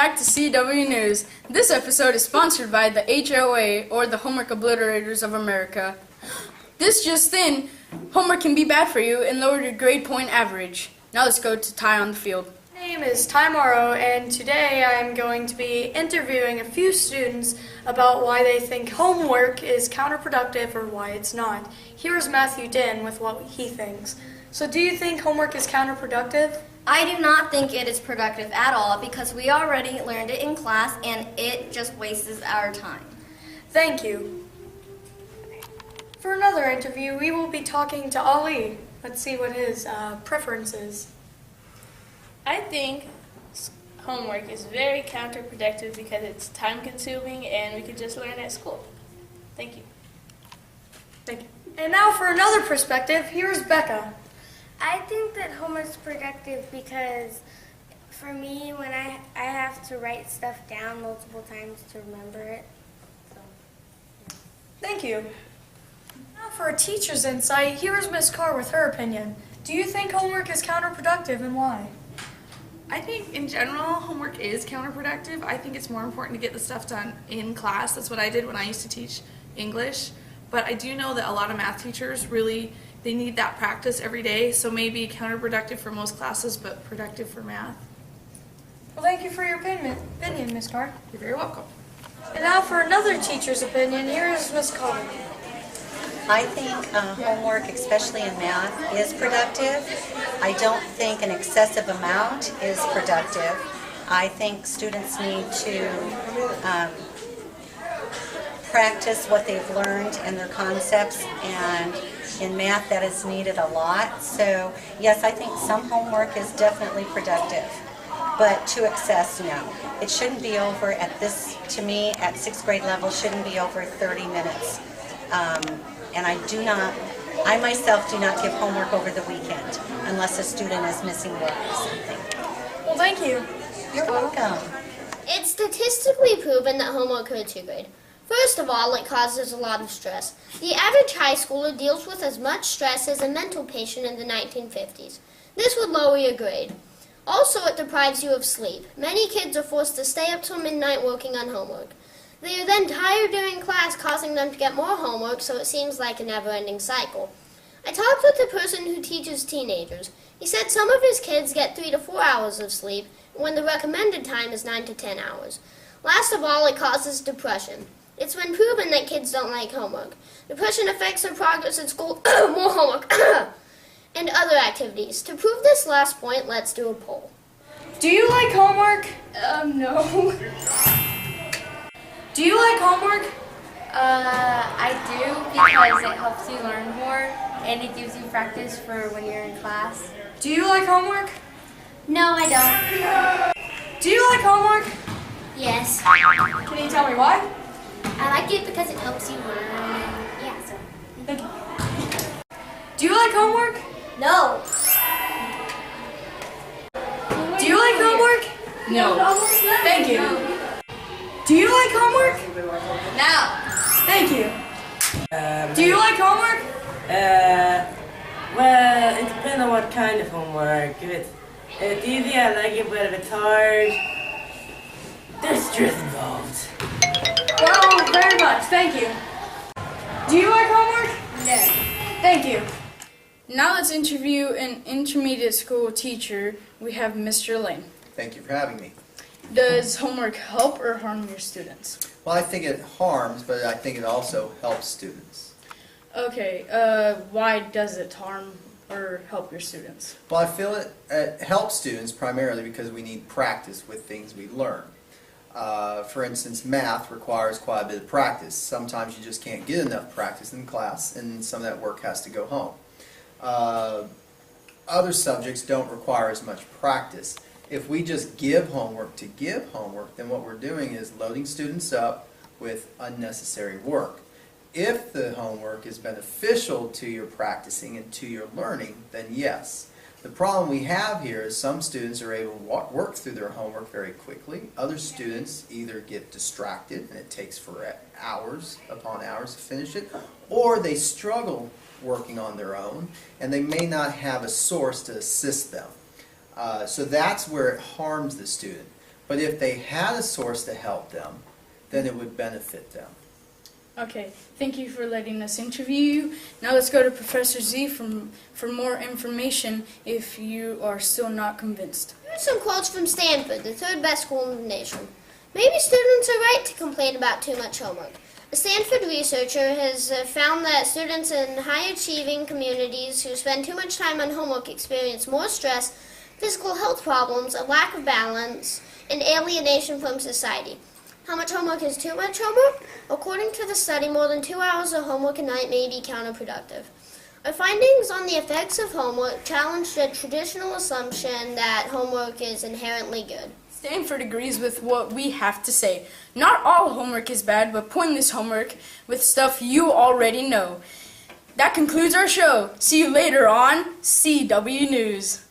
back to CW News. This episode is sponsored by the HOA, or the Homework Obliterators of America. This just in, homework can be bad for you and lower your grade point average. Now let's go to Ty on the field. My name is Ty Morrow, and today I'm going to be interviewing a few students about why they think homework is counterproductive or why it's not. Here's Matthew Din with what he thinks. So do you think homework is counterproductive? I do not think it is productive at all because we already learned it in class and it just wastes our time. Thank you. For another interview, we will be talking to Ali. Let's see what his preference is. I think homework is very counterproductive because it's time-consuming and we could just learn at school. Thank you. Thank you. And now for another perspective, here's Becca. I think that homework's productive because for me, when I have to write stuff down multiple times to remember it. So, yeah. Thank you. Now for a teacher's insight, here's Ms. Carr with her opinion. Do you think homework is counterproductive and why? I think in general, homework is counterproductive. I think it's more important to get the stuff done in class. That's what I did when I used to teach English. But I do know that a lot of math teachers really, they need that practice every day. So maybe counterproductive for most classes, but productive for math. Well, thank you for your opinion, Ms. Carr. You're very welcome. And now for another teacher's opinion, here's Ms. Carr. I think homework, especially in math, is productive. I don't think an excessive amount is productive. I think students need to practice what they've learned and their concepts, and in math that is needed a lot. So yes, I think some homework is definitely productive, but to excess, no. It shouldn't be over at this, to me, at 6th grade level, shouldn't be over 30 minutes. And I myself do not give homework over the weekend unless a student is missing work or something. Well, thank you. You're welcome. It's statistically proven that homework hurts your grade. First of all, it causes a lot of stress. The average high schooler deals with as much stress as a mental patient in the 1950s. This would lower your grade. Also, it deprives you of sleep. Many kids are forced to stay up till midnight working on homework. They are then tired during class, causing them to get more homework, so it seems like a never-ending cycle. I talked with a person who teaches teenagers. He said some of his kids get 3 to 4 hours of sleep, when the recommended time is 9 to 10 hours. Last of all, it causes depression. It's been proven that kids don't like homework. Depression affects their progress in school, more homework, and other activities. To prove this last point, let's do a poll. Do you like homework? No. Do you like homework? I do because it helps you learn more and it gives you practice for when you're in class. Do you like homework? No, I don't. Do you like homework? Yes. Can you tell me why? I like it because it helps you learn. Yeah, so. Thank you. Do you like homework? No. Do you like homework? No. Thank you. Do you like homework? No. Thank you. Do you like homework? Well, it depends on what kind of homework. If it's easy, I like it, but if it's hard, there's stress involved. Well, very much. Thank you. Do you like homework? No. Thank you. Now let's interview an intermediate school teacher. We have Mr. Lane. Thank you for having me. Does homework help or harm your students? Well, I think it harms, but I think it also helps students. Okay, why does it harm or help your students? Well, I feel it helps students primarily because we need practice with things we learn. For instance, math requires quite a bit of practice. Sometimes you just can't get enough practice in class, and some of that work has to go home. Other subjects don't require as much practice. If we just give homework to give homework, then what we're doing is loading students up with unnecessary work. If the homework is beneficial to your practicing and to your learning, then yes. The problem we have here is some students are able to work through their homework very quickly. Other students either get distracted, and it takes for hours upon hours to finish it, or they struggle working on their own, and they may not have a source to assist them. So that's where it harms the student. But if they had a source to help them, then it would benefit them. Okay, thank you for letting us interview you. Now let's go to Professor Z for more information if you are still not convinced. Here are some quotes from Stanford, the third best school in the nation. Maybe students are right to complain about too much homework. A Stanford researcher has found that students in high-achieving communities who spend too much time on homework experience more stress, physical health problems, a lack of balance, and alienation from society. How much homework is too much homework? According to the study, more than 2 hours of homework a night may be counterproductive. Our findings on the effects of homework challenge the traditional assumption that homework is inherently good. Stanford agrees with what we have to say. Not all homework is bad, but pointless homework with stuff you already know. That concludes our show. See you later on CW News.